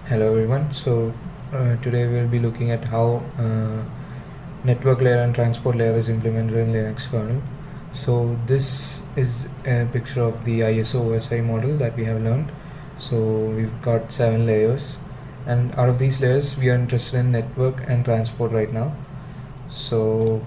Hello everyone. Today we'll be looking at how network layer and transport layer is implemented in Linux kernel. So this is a picture of the ISO OSI model that we have learned. So we've got 7 layers, and out of these layers we are interested in network and transport right now. So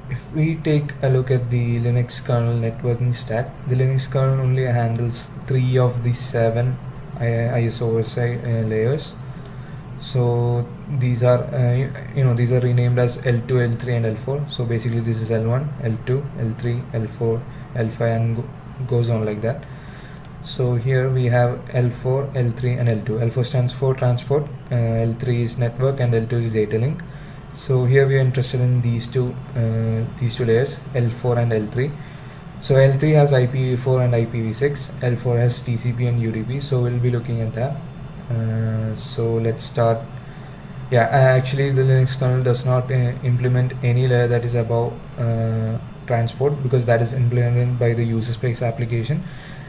if we take a look at the Linux kernel networking stack, the Linux kernel only handles 3 of the 7 ISO OSI layers. So these are these are renamed as L2, L3 and L4. So basically this is L1, L2, L3, L4, L5 and goes on like that. So here we have L4, L3 and L2. L4 stands for transport, L3 is network and L2 is data link. So here we are interested in these two layers, L4 and L3. So L3 has IPv4 and IPv6, L4 has TCP and UDP. So we'll be looking at that. So let's start. Actually the Linux kernel does not implement any layer that is above transport, because that is implemented by the user space application,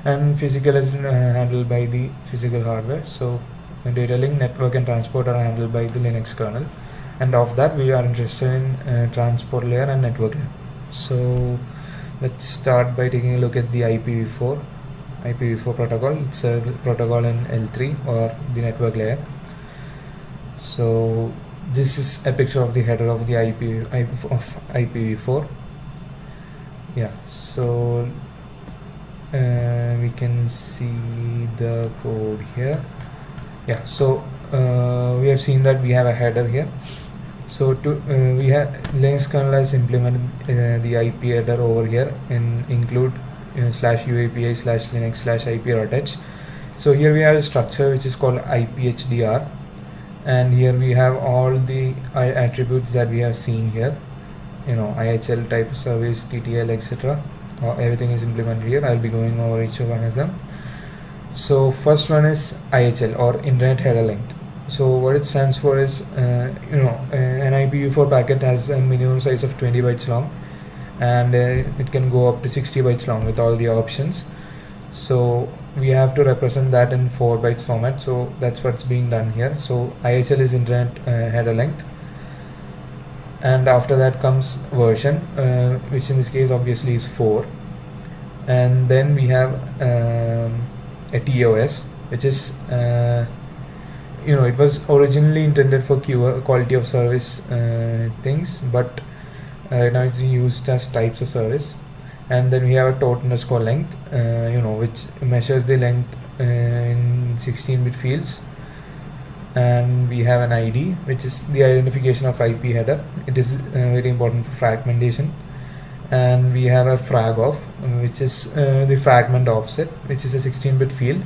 and physical is handled by the physical hardware. So data link, network and transport are handled by the Linux kernel, and of that we are interested in transport layer and network layer. So let's start by taking a look at the IPv4 protocol. It's a protocol in L3 or the network layer. So this is a picture of the header of the IPv4. So we can see the code here. So we have seen that we have a header here. So we have Linux kernel has implemented the IP header over here and include /uapi/linux/ip.h. So here we have a structure which is called IPHDR, and here we have all the attributes that we have seen here. IHL, type of service, TTL, etc. Everything is implemented here. I'll be going over each one of them. So first one is IHL, or Internet Header Length. So what it stands for is an IPv4 packet has a minimum size of 20 bytes long, and it can go up to 60 bytes long with all the options. So we have to represent that in 4 bytes format. So that's what's being done here. So IHL is Internet Header Length, and after that comes version, which in this case obviously is 4, and then we have a TOS, which is it was originally intended for quality of service things, but right now it's used as types of service. And then we have a tot_length, which measures the length in 16-bit fields. And we have an ID, which is the identification of IP header. It is very important for fragmentation. And we have a frag_off, which is the fragment offset, which is a 16-bit field.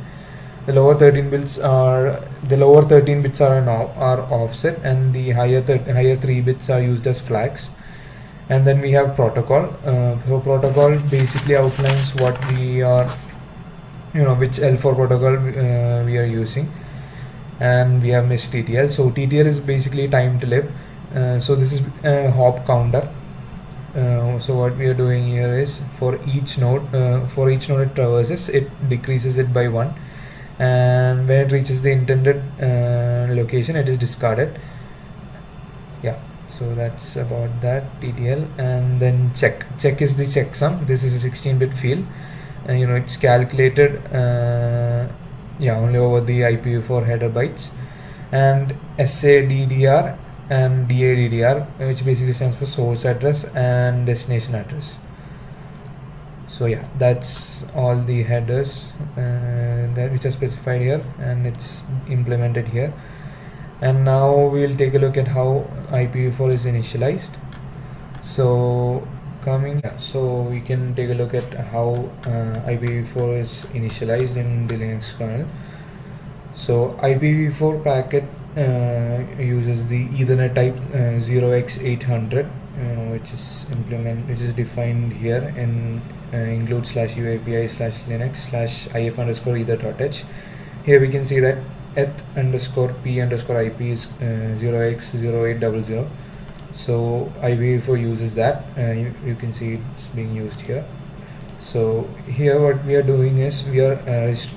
The lower 13 bits are offset, and the higher 3 bits are used as flags. And then we have protocol. So protocol basically outlines what we are, which L4 protocol we are using. And we have miss TTL. So TTL is basically time to live. So this is a hop counter. So what we are doing here is for each node it traverses, it decreases it by 1, and when it reaches the intended location, it is discarded. So that's about that. TTL. And then check is the checksum. This is a 16-bit field, and it's calculated only over the IPv4 header bytes. And SADDR and DADDR, which basically stands for source address and destination address. So that's all the headers which are specified here, and it's implemented here. And now we'll take a look at how IPv4 is initialized. So we can take a look at how IPv4 is initialized in the Linux kernel. So IPv4 packet uses the Ethernet type 0x800, which is defined here in include /uapi/linux/if_ether.h. Here we can see that eth_p_ip is 0x0800. So IPv4 uses that. You can see it's being used here. So here what we are doing is we are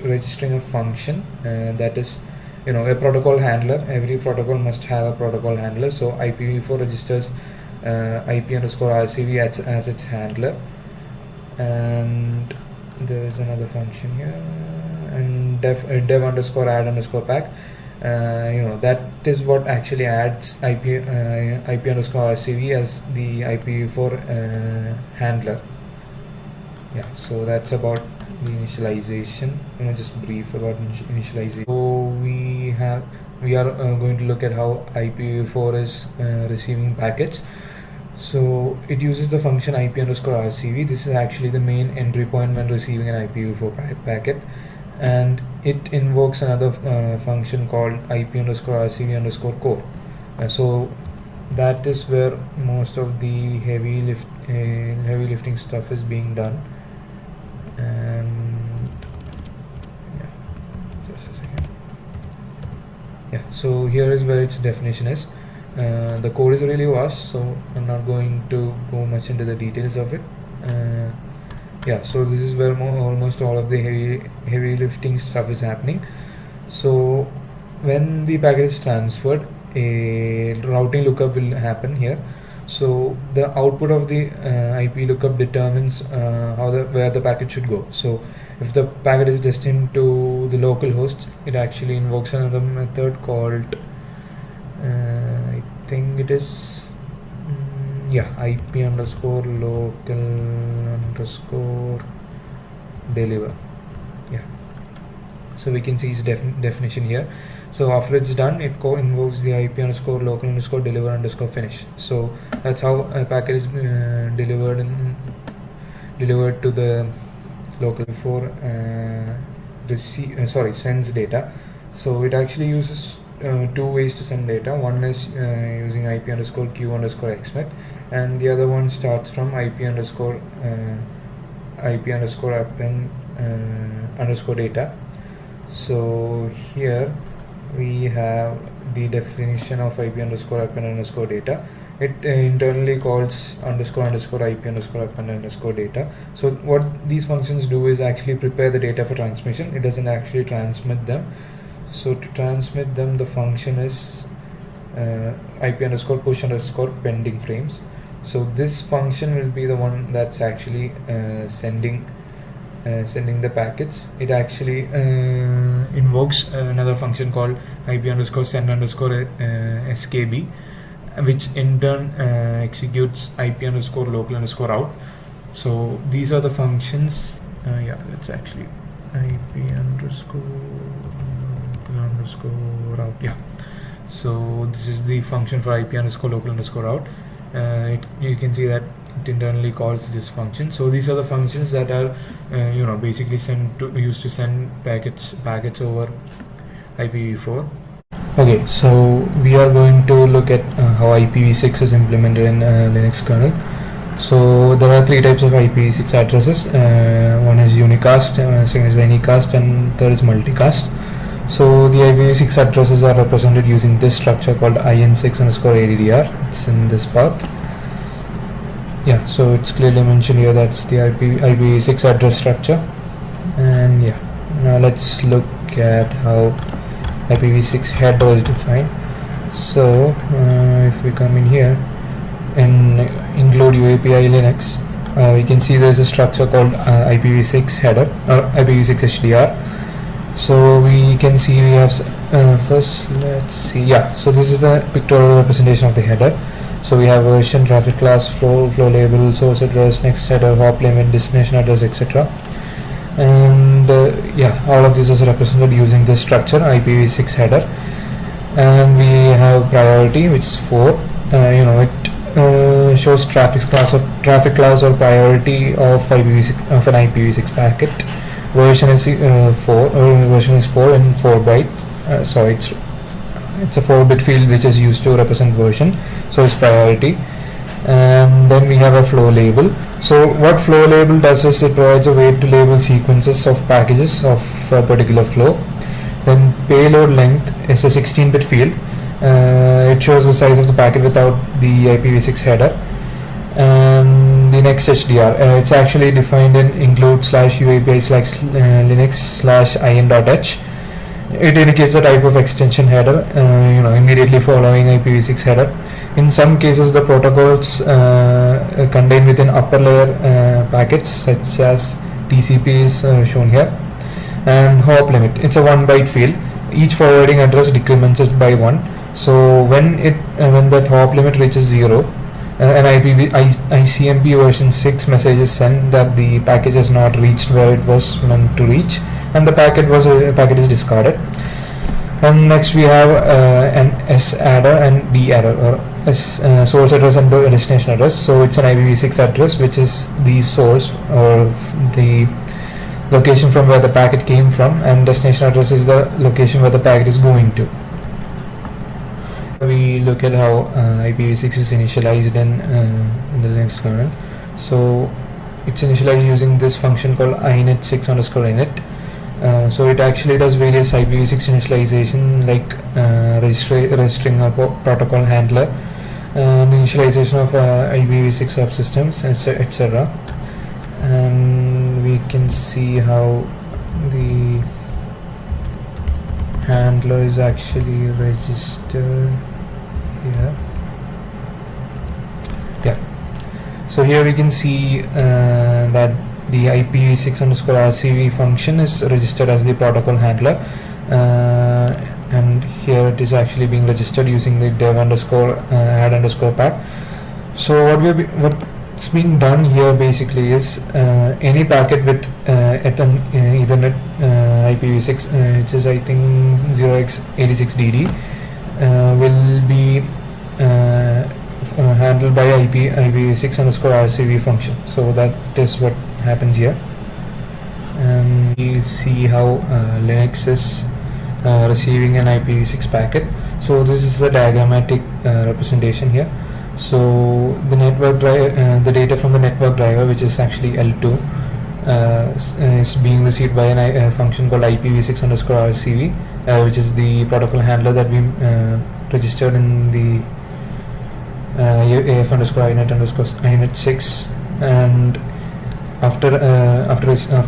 registering a function that is a protocol handler. Every protocol must have a protocol handler. So IPv4 registers IP_RCV as its handler, and there is another function here, and dev_add_pack. That is what actually adds IP_RCV as the IPv4 handler. Yeah, so that's about the initialization. Just brief about initialization. So we are going to look at how IPv4 is receiving packets. So it uses the function IP_RCV. This is actually the main entry point when receiving an IPv4 packet, and it invokes another function called IP_RCV_core. So that is where most of the heavy lifting stuff is being done. And yeah, just a second. Yeah, so here is where its definition is. The code is really vast, so I'm not going to go much into the details of it. Yeah, so this is where almost all of the heavy lifting stuff is happening. So when the packet is transferred, a routing lookup will happen here. So the output of the IP lookup determines where the packet should go. So if the packet is destined to the local host, it actually invokes another method called I think it is IP_local_deliver. Yeah, so we can see its definition here. So after it's done, it invokes the IP_local_deliver_finish. So that's how a packet is delivered to the local for sends data. So it actually uses two ways to send data. One is using IP_q_xmet, and the other one starts from IP_append_data. So here we have the definition of IP_append_data. It internally calls _IP_append_data. So what these functions do is actually prepare the data for transmission. It doesn't actually transmit them. So to transmit them, the function is IP_push_pending frames. So this function will be the one that's actually sending the packets. It actually invokes another function called IP_send_skb, which in turn executes IP_local_route. So these are the functions. It's actually IP_local_route. Yeah. So this is the function for IP_local_route. You can see that it internally calls this function. So these are the functions that are basically used to send packets over IPv4. Okay, so we are going to look at how IPv6 is implemented in Linux kernel. So there are three types of IPv6 addresses. One is unicast, second is anycast, and third is multicast. So the IPv6 addresses are represented using this structure called IN6_ADDR. It's in this path. Yeah, so it's clearly mentioned here. That's the IPv6 address structure. And yeah, now let's look at how IPv6 header is defined. So if we come in here and include UAPI Linux, we can see there's a structure called IPv6 header or IPv6 HDR. So we can see we have first, let's see. Yeah, so this is the pictorial representation of the header. So we have version, traffic class, flow label, source address, next header, hop limit, destination address, etc. And all of this is represented using this structure, IPv6 header. And we have priority, which is 4. It shows traffic class or priority of IPv6 of an IPv6 packet. Version is 4. Version is 4 in 4 byte. It's a 4-bit field which is used to represent version. So it's priority. And then we have a flow label. So what flow label does is it provides a way to label sequences of packages of a particular flow. Then payload length is a 16-bit field. It shows the size of the packet without the IPv6 header. And the next HDR, it's actually defined in include/uapi/linux/in.h. It indicates the type of extension header, immediately following IPv6 header. In some cases, the protocols contained within upper layer packets, such as TCP is shown here. And hop limit, it's a 1 byte field. Each forwarding address decrements it by 1. So when that hop limit reaches 0, an ICMP version 6 message is sent that the package has not reached where it was meant to reach, and the packet is discarded. And next we have an S adder and D adder, or source address and destination address. So it's an IPv6 address, which is the source or the location from where the packet came from, and destination address is the location where the packet is going to. We look at how IPv6 is initialized in the Linux kernel. So it's initialized using this function called init6_init. So it actually does various IPv6 initialization, like registering a protocol handler, initialization of IPv6 subsystems, etc. And we can see how the handler is actually registered here. Yeah. So here we can see that the IPv6_RCV function is registered as the protocol handler, and here it is actually being registered using the dev_add_pack. So what's being done here basically is any packet with Ethernet IPv6, which is I think 0x86DD, will be handled by IPv6_RCV function. So that is what happens here. And we see how Linux is receiving an IPv6 packet. So this is a diagrammatic representation here. So the the data from the network driver, which is actually L2, is being received by a function called IPv6_RCV, which is the protocol handler that we registered in the AF_init_init6. And after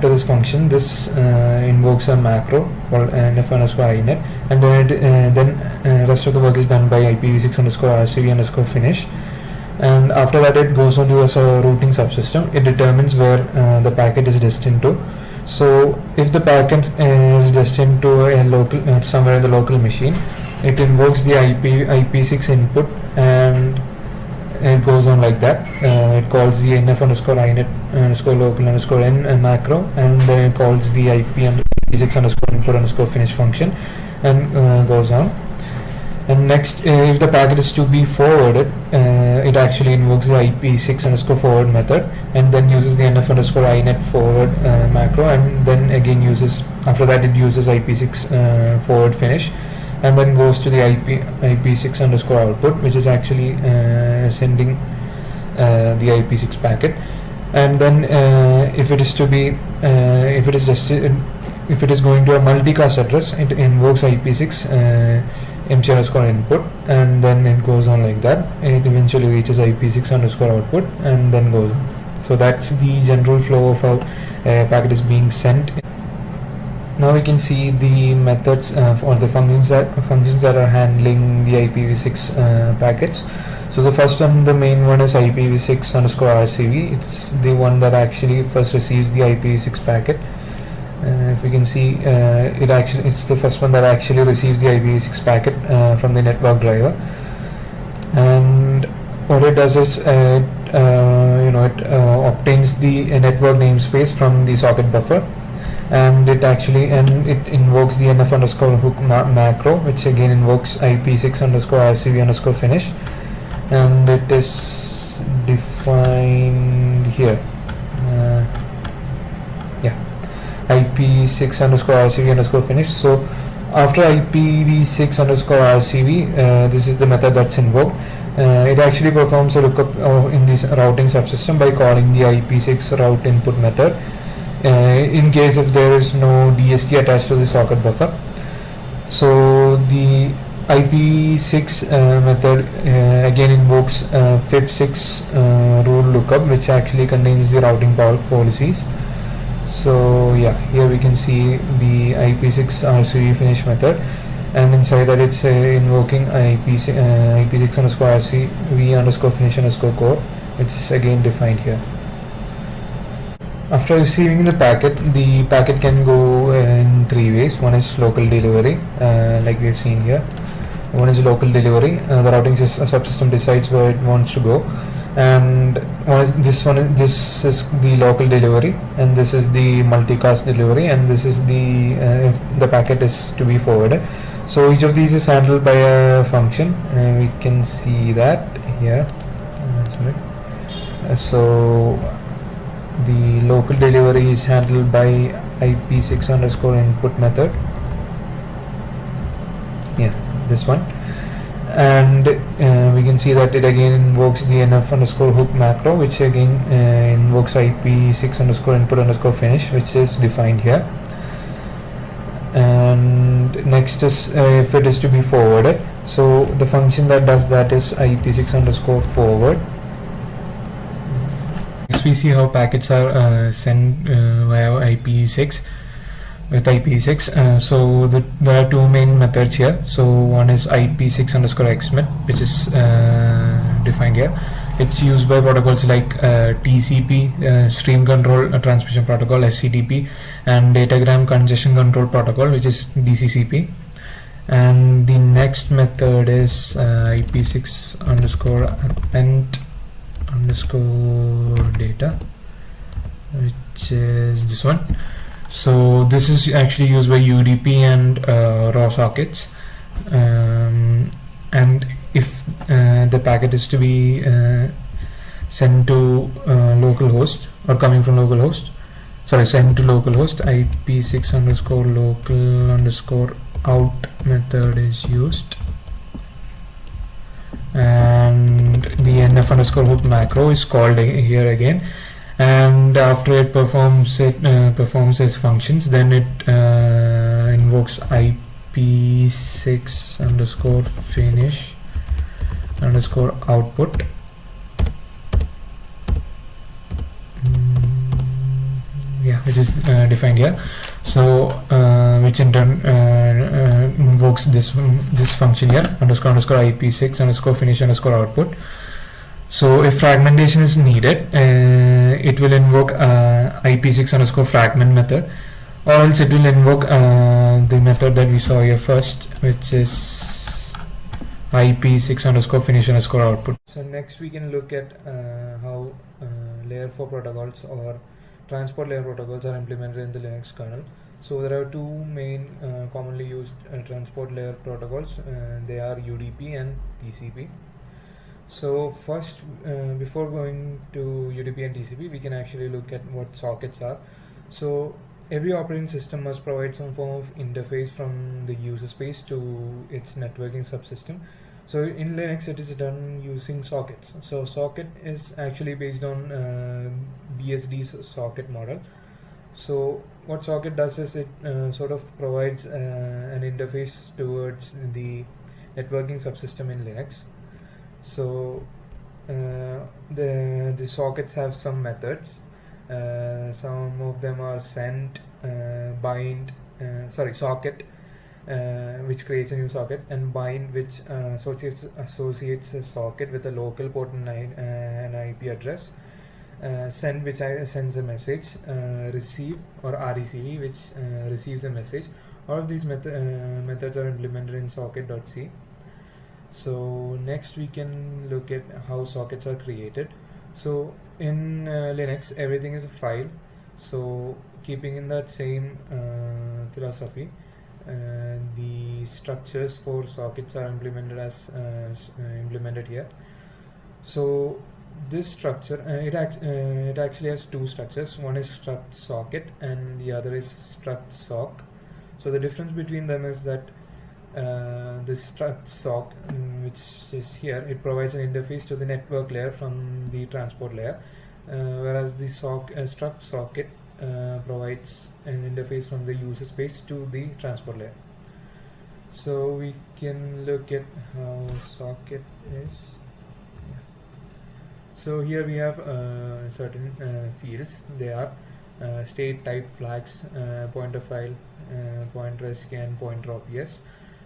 this function, this invokes a macro called nf_init, and then rest of the work is done by IPv6_RCV_finish. And after that, it goes on to a routing subsystem. It determines where the packet is destined to. So if the packet is destined to a local somewhere in the local machine, it invokes the IP6 input, and it goes on like that. It calls the nf_init_local_n macro, and then it calls the IP6_input_finish function, and goes on. And next, if the packet is to be forwarded, it actually invokes the IP6_forward method, and then uses the nf_init forward macro, and then again after that it uses IP6 forward finish, and then goes to the IP6_output, which is actually sending the IP6 packet. And then if it is going to a multicast address, it invokes IP6 MC_input, and then it goes on like that. It eventually reaches IP6_output, and then goes on. So that's the general flow of how a packet is being sent. Now we can see the methods or the functions that are handling the IPv6 packets. So the first one, the main one, is IPv6_RCV. It's the one that actually first receives the IPv6 packet. If we can see, it's the first one that actually receives the IPv6 packet from the network driver. And what it does is it obtains the network namespace from the socket buffer, and it invokes the nf_hook macro, which again invokes IP6_RCV_finish, and it is defined here. IP6_RCV_finish. So after IPv6_RCV, this is the method that's invoked. It actually performs a lookup in this routing subsystem by calling the IP6 route input method, in case if there is no DST attached to the socket buffer. So the IP6 method again invokes FIB6 rule lookup, which actually contains the routing policies. So yeah, here we can see the IP6 RC finish method, and inside that it's invoking IP6 underscore RC v underscore finish underscore core, which is again defined here. After receiving the packet can go in three ways. One is local delivery, like we've seen here. One is local delivery. The routing subsystem decides where it wants to go, and this is the local delivery, and this is the multicast delivery, and this is the if the packet is to be forwarded. So each of these is handled by a function, and we can see that here. So the local delivery is handled by IP6 underscore input method. Yeah, this one. And we can see that it again invokes the nf underscore hook macro, which again invokes IP6 underscore input underscore finish, which is defined here. And next is if it is to be forwarded. So the function that does that is IP6 underscore forward. Next we see how packets are sent via IP6 with IP6. So there are two main methods here. So one is IP6 underscore xmet, which is defined here. It's used by protocols like TCP, stream control transmission protocol, SCTP, and datagram congestion control protocol, which is DCCP. And the next method is IP6 underscore append underscore data, which is this one. So this is actually used by UDP and raw sockets, and if the packet is to be sent to localhost or coming from localhost, sent to localhost, IP6 underscore local underscore out method is used, and the nf underscore hook macro is called here again. And after it performs its functions, then it invokes IP6 underscore finish underscore output. Yeah, which is defined here. So which in turn invokes this function here, underscore IP6 underscore finish underscore output. So if fragmentation is needed, it will invoke IP6 underscore fragment method, or else it will invoke the method that we saw here first, which is IP6 underscore finish underscore output. So next we can look at how layer 4 protocols or transport layer protocols are implemented in the Linux kernel. So there are two main commonly used transport layer protocols. They are UDP and TCP. So first, before going to UDP and TCP, we can actually look at what sockets are. So every operating system must provide some form of interface from the user space to its networking subsystem. So in Linux, it is done using sockets. So socket is actually based on BSD's socket model. So what socket does is it sort of provides an interface towards the networking subsystem in Linux. So the sockets have some methods. Some of them are send, bind, socket, which creates a new socket, and bind, which associates a socket with a local port and an IP address. Send, which sends a message. Receive, or RECV, which receives a message. All of these methods are implemented in socket.c. So next we can look at how sockets are created. So in Linux, everything is a file. So keeping in that same philosophy, the structures for sockets are implemented as implemented here. So this structure, it actually has two structures. One is struct socket and the other is struct sock. So the difference between them is that this struct sock, which is here, it provides an interface to the network layer from the transport layer, whereas the struct socket provides an interface from the user space to the transport layer. So we can look at how socket is. So here we have certain fields. They are state type flags, pointer file, pointer SK and pointer OPS.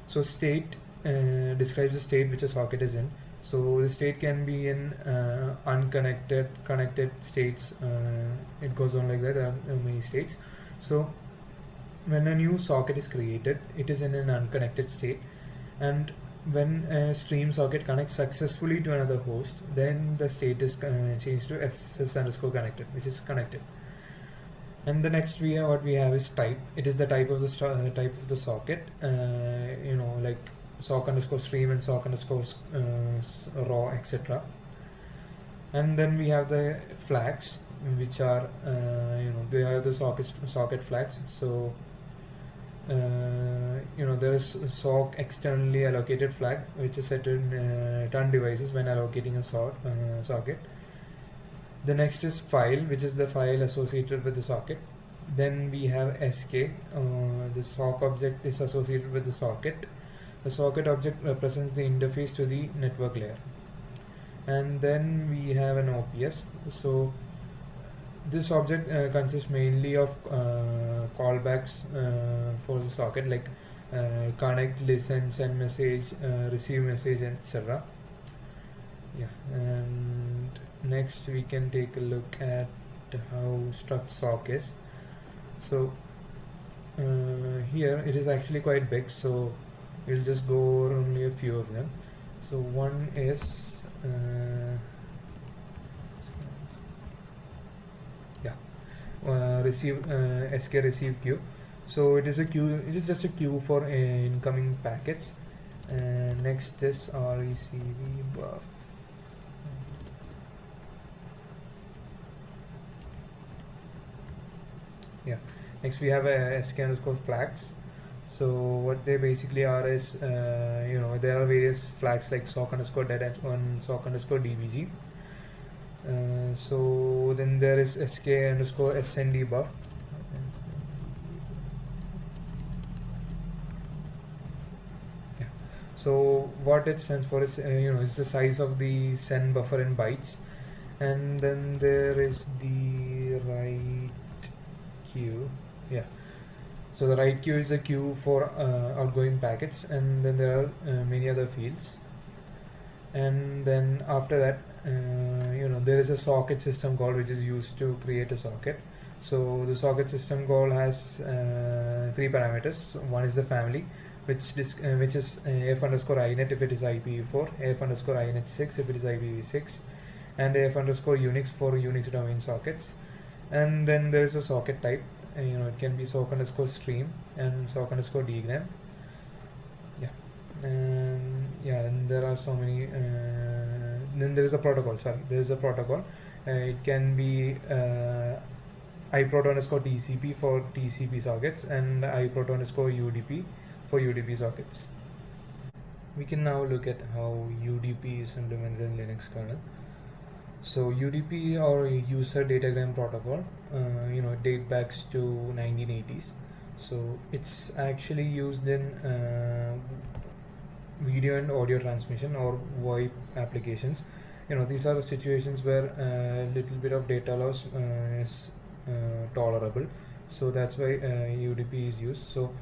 So state describes the state which a socket is in. So the state can be in unconnected, connected states. It goes on like that. There are many states. So when a new socket is created, it is in an unconnected state, and when a stream socket connects successfully to another host, then the state is changed to ss underscore connected, which is connected. And the next what we have is type. It is the type of the type of the socket. Like sock underscore stream and sock underscore raw, etc. And then we have the flags, which are they are the socket flags. So there is sock externally allocated flag, which is set in turn devices when allocating a socket. The next is file, which is the file associated with the socket. Then we have SK. The sock object is associated with the socket. The socket object represents the interface to the network layer. And then we have an OPS. So this object consists mainly of callbacks for the socket, like connect, listen, send message, receive message, etc. Yeah, and next we can take a look at how struct sock is. So here it is actually quite big, so we'll just go over only a few of them. So one is receive SK receive queue. So it is a queue. It is just a queue for incoming packets. Next is RECV buff. Yeah. Next we have a SK underscore flags. So what they basically are is there are various flags like sock underscore dead and sock underscore DBG. So then there is SK underscore SND buff. Yeah. So what it stands for is is the size of the send buffer in bytes, and then there is the write queue. Yeah. So the write queue is a queue for outgoing packets, and then there are many other fields. And then after that, there is a socket system call which is used to create a socket. So the socket system call has 3 parameters. One is the family, which is f underscore inet if it is IPv4, f underscore inet6 if it is IPv6, and f underscore Unix for Unix domain sockets. And then there is a socket type. It can be sock underscore stream and sock underscore dgram. And there are so many. Then there is a protocol. There is a protocol. It can be iProto underscore TCP for TCP sockets and iProto underscore UDP for UDP sockets. We can now look at how UDP is implemented in Linux kernel. So UDP, or user datagram protocol, date back to 1980s. So it's actually used in video and audio transmission or VoIP applications. These are the situations where a little bit of data loss is tolerable. So that's why UDP is used. So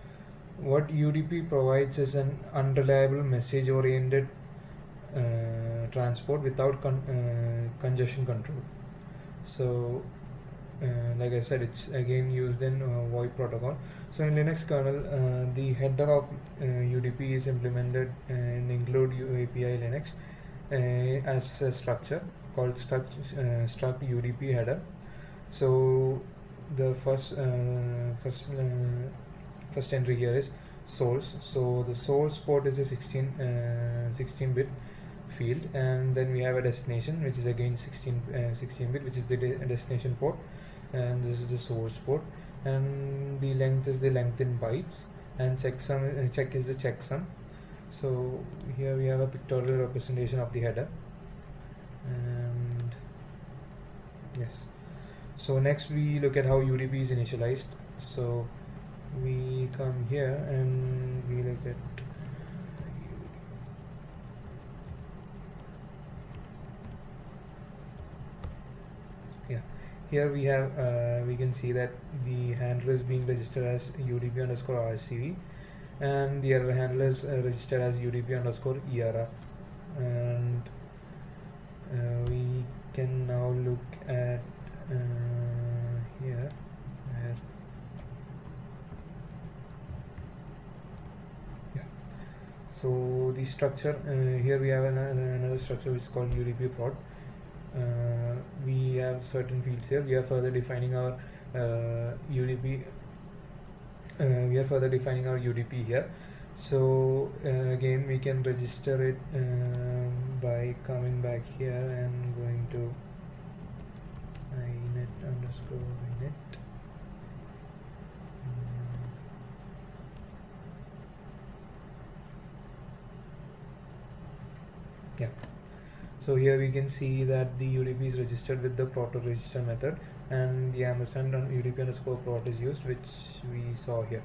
what UDP provides is an unreliable message-oriented transport without congestion control. So like I said, it's again used in VoIP protocol. So in Linux kernel, the header of UDP is implemented in include API Linux as a structure called struct UDP header. So the first entry here is source. So the source port is a 16-bit field, and then we have a destination, which is again 16-bit, which is the destination port, and this is the source port, and the length is the length in bytes, and check is the checksum. So here we have a pictorial representation of the header. And yes, so next we look at how UDP is initialized. So we come here and we look at here we have we can see that the handler is being registered as UDP underscore RCV, and the other handler is registered as UDP underscore ERA. And we can now look at here where so the structure here we have another structure which is called UDP prod. We have certain fields here. We are further defining our UDP. We are further defining our UDP here. So again, we can register it by coming back here and going to inet underscore inet. Yeah. So here we can see that the UDP is registered with the proto register method, and the ampersand on UDP underscore prot is used, which we saw here.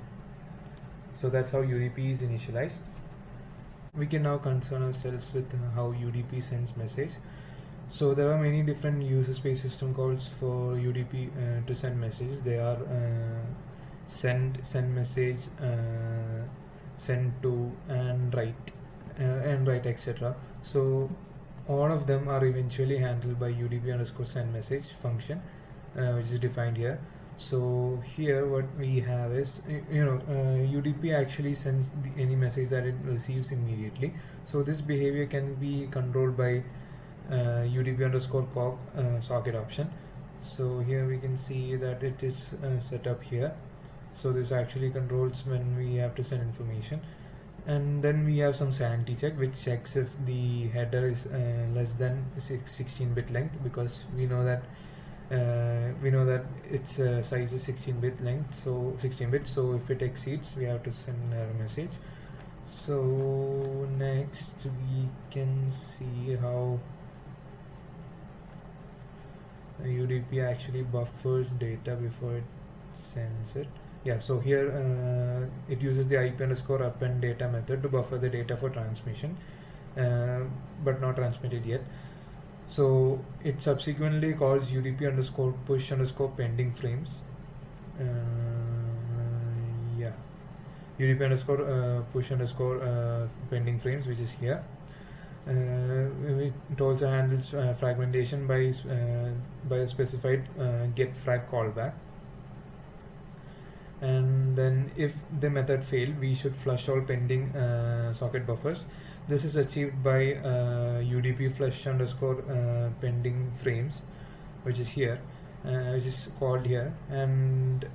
So that's how UDP is initialized. We can now concern ourselves with how UDP sends message. So there are many different user space system calls for UDP to send messages. They are send message, send to, and write, etc. So all of them are eventually handled by UDP underscore send message function, which is defined here. So here what we have is UDP actually sends any message that it receives immediately. So this behavior can be controlled by UDP underscore socket option. So here we can see that it is set up here. So this actually controls when we have to send information. And then we have some sanity check, which checks if the header is less than 16-bit length, because we know that its size is 16-bit length, so 16-bit. So if it exceeds, we have to send an error message. So next we can see how UDP actually buffers data before it sends it. Yeah, so here it uses the IP underscore append data method to buffer the data for transmission, but not transmitted yet. So it subsequently calls UDP underscore push underscore pending frames. Yeah, UDP underscore push underscore pending frames, which is here. It also handles fragmentation by a specified get frag callback. And then if the method failed, we should flush all pending socket buffers. This is achieved by UDP flush underscore pending frames, which is here, which is called here, and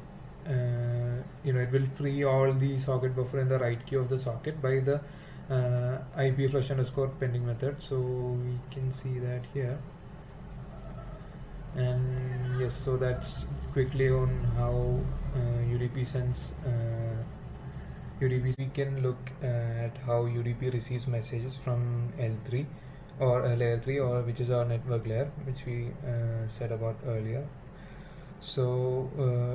it will free all the socket buffer in the right queue of the socket by the IP flush underscore pending method. So we can see that here. And yes, so that's quickly on how UDP sends UDP. We can look at how UDP receives messages from L3 or layer 3, or which is our network layer, which we said about earlier. So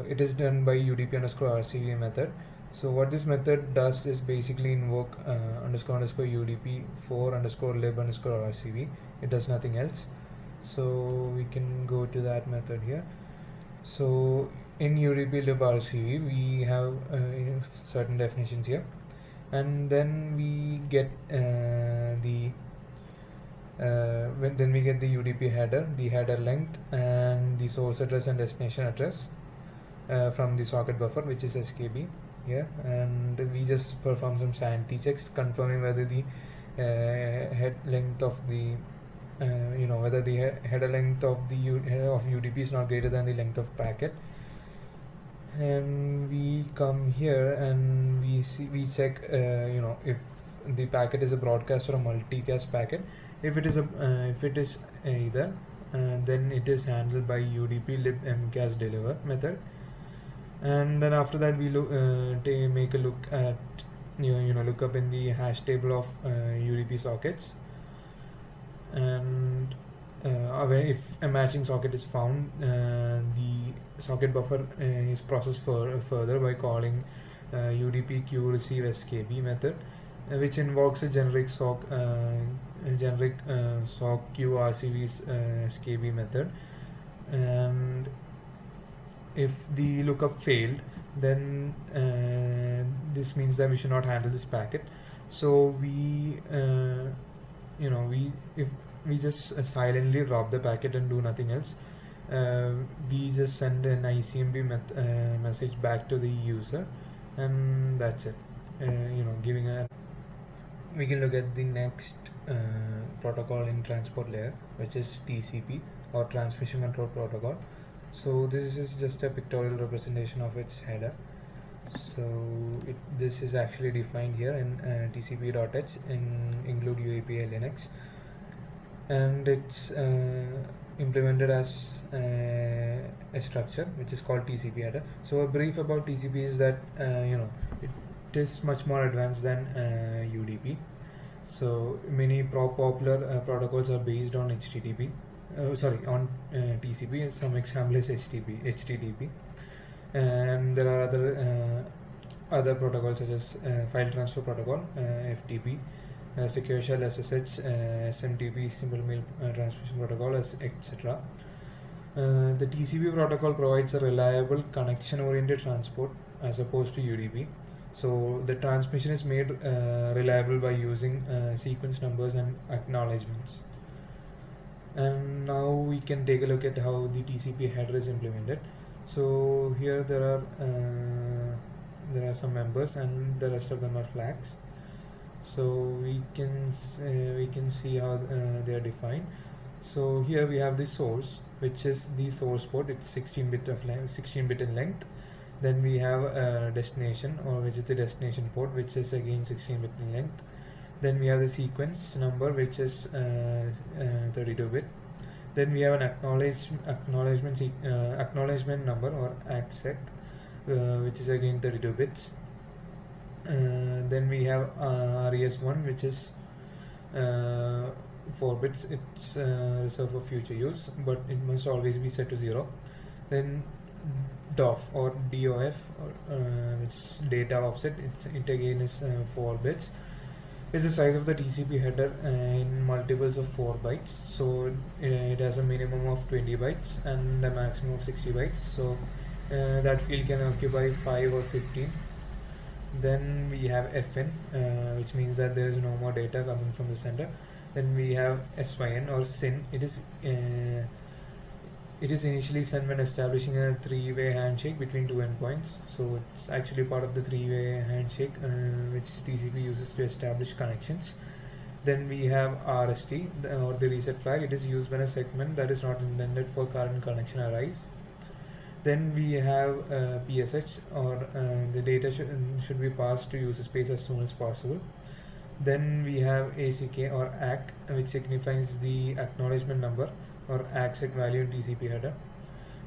it is done by UDP underscore RCV method. So what this method does is basically invoke underscore UDP for underscore lib underscore RCV. It does nothing else. So we can go to that method here. So in UDP lib RCV we have certain definitions here, and then we get then we get the UDP header, the header length, and the source address and destination address from the socket buffer, which is SKB here. And we just perform some sanity checks, confirming whether the head length of the whether the header length of the of UDP is not greater than the length of packet. And we come here and we check if the packet is a broadcast or a multicast packet. If it is either, then it is handled by UDP lib mcast deliver method. And then after that we make a look at look up in the hash table of UDP sockets, and if a matching socket is found, the socket buffer is processed further by calling UDP queue receive SKB method, which invokes a generic sock queue RCV's SKB method. And if the lookup failed, then this means that we should not handle this packet. So we we if we just silently drop the packet and do nothing else, we just send an ICMP message back to the user, and that's it. Giving a We can look at the next protocol in transport layer, which is TCP, or transmission control protocol. So this is just a pictorial representation of its header. So this is actually defined here in tcp.h in include UAPI Linux, and it's implemented as a structure which is called TCP header. So a brief about TCP is that it is much more advanced than UDP. So many popular protocols are based on HTTP. On TCP. Some example is HTTP, and there are other protocols such as file transfer protocol, FTP, secure shell SSH, SMTP, simple mail transmission protocol, etc. The TCP protocol provides a reliable connection-oriented transport as opposed to UDP. So the transmission is made reliable by using sequence numbers and acknowledgements. And now we can take a look at how the TCP header is implemented. So here there are some members, and the rest of them are flags. So we can see how they are defined. So here we have the source, which is the source port. It's 16-bit in length. Then we have a destination, or which is the destination port, which is again 16-bit in length. Then we have the sequence number, which is 32-bit. Then we have an acknowledgement number, or ACSEC, which is again 32 bits. Then we have RES1, which is 4 bits. It's reserved for future use, but it must always be set to 0. Then DOF, or DOF, which is data offset. It again is 4 bits. Is the size of the TCP header in multiples of 4 bytes. So it has a minimum of 20 bytes and a maximum of 60 bytes. So that field can occupy 5 or 15. Then we have FN, which means that there is no more data coming from the sender. Then we have SYN, or SYN. It is initially sent when establishing a three-way handshake between two endpoints. So it's actually part of the three-way handshake which TCP uses to establish connections. Then we have RST, or the reset flag. It is used when a segment that is not intended for current connection arrives. Then we have PSH, or the data should be passed to user space as soon as possible. Then we have ACK, or ACK, which signifies the acknowledgement number, or ACSEC value in TCP header.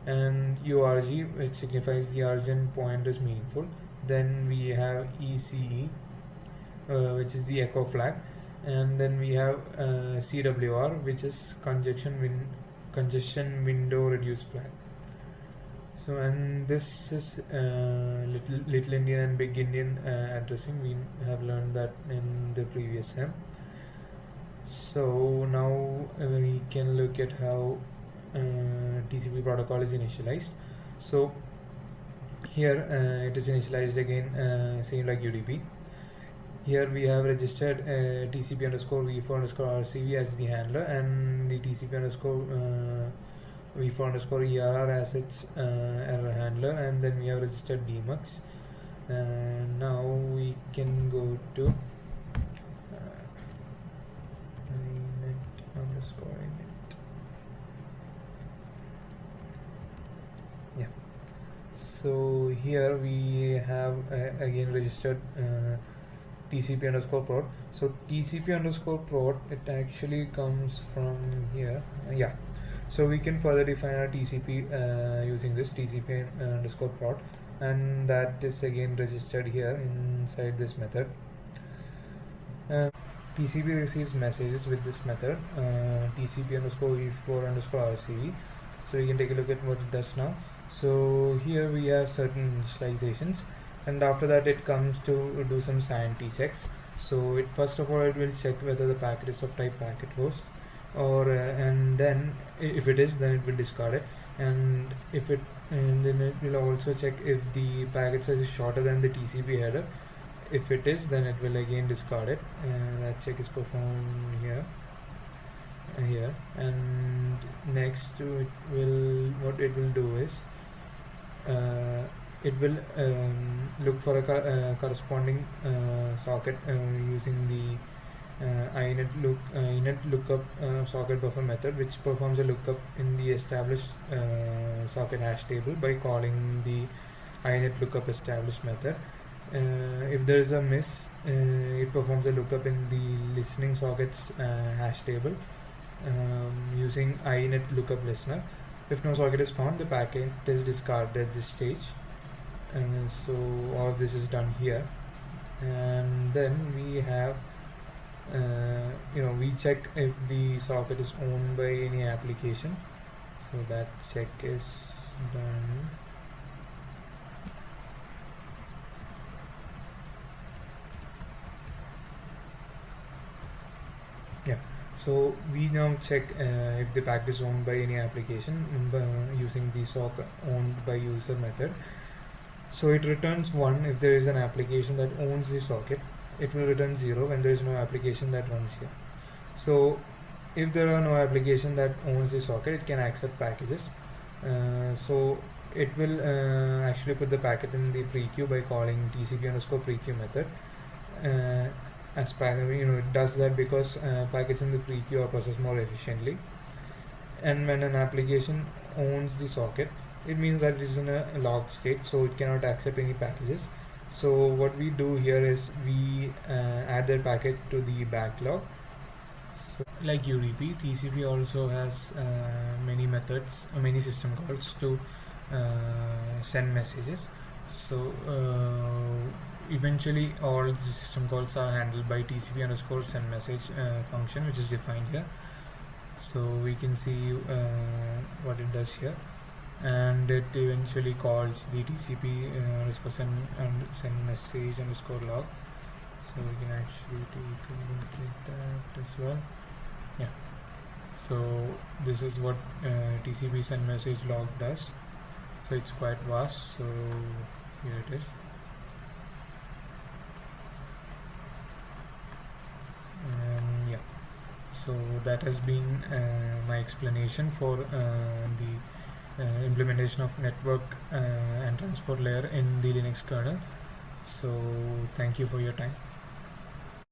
And URG, which signifies the origin point is meaningful. Then we have ECE, which is the echo flag. And then we have CWR, which is congestion window reduce flag. So, and this is little Indian and big Indian addressing. We have learned that in the previous sem. So now we can look at how TCP protocol is initialized. So here it is initialized again, same like UDP. Here we have registered TCP underscore v4 underscore RCV as the handler, and the TCP underscore v4 underscore ERR as its error handler, and then we have registered DMUX. Now we can go to underscore init. Yeah. So here we have again registered TCP underscore prod. So TCP underscore prod, it actually comes from here. Yeah. So we can further define our TCP using this TCP underscore prod, and that is again registered here inside this method. TCP receives messages with this method, TCP underscore v4 underscore RCV. So we can take a look at what it does now. So here we have certain initializations, and after that it comes to do some sanity checks. So first of all it will check whether the packet is of type packet host. or and then if it is, then it will discard it, and if it and then it will also check if the packet size is shorter than the TCP header. If it is, then it will again discard it, and that check is performed here. And next it will, what it will do is it will look for a corresponding socket using the init lookup socket buffer method, which performs a lookup in the established socket hash table by calling the init lookup established method. If there is a miss, it performs a lookup in the listening sockets hash table using init lookup listener. If no socket is found, the packet is discarded at this stage. And so all of this is done here, and then we have we check if the socket is owned by any application. So that check is done. Yeah, so we now check if the packet is owned by any application using the sock owned by user method. So it returns 1 if there is an application that owns the socket. It will return 0 when there is no application that runs here. So if there are no application that owns the socket, it can accept packages. So it will actually put the packet in the pre-queue by calling TCP_pre-queue method. It does that because packets in the pre-queue are processed more efficiently. And when an application owns the socket, it means that it is in a locked state, so it cannot accept any packages. So what we do here is we add that packet to the backlog. So like UDP, TCP also has many methods, many system calls to send messages. So eventually all the system calls are handled by TCP_send message function, which is defined here. So we can see what it does here, and it eventually calls the TCP_send message_log. So we can actually take a look at that as well. Yeah, so this is what TCP send message log does. So it's quite vast, so here it is. And yeah, so that has been my explanation for the implementation of network and transport layer in the Linux kernel. So thank you for your time.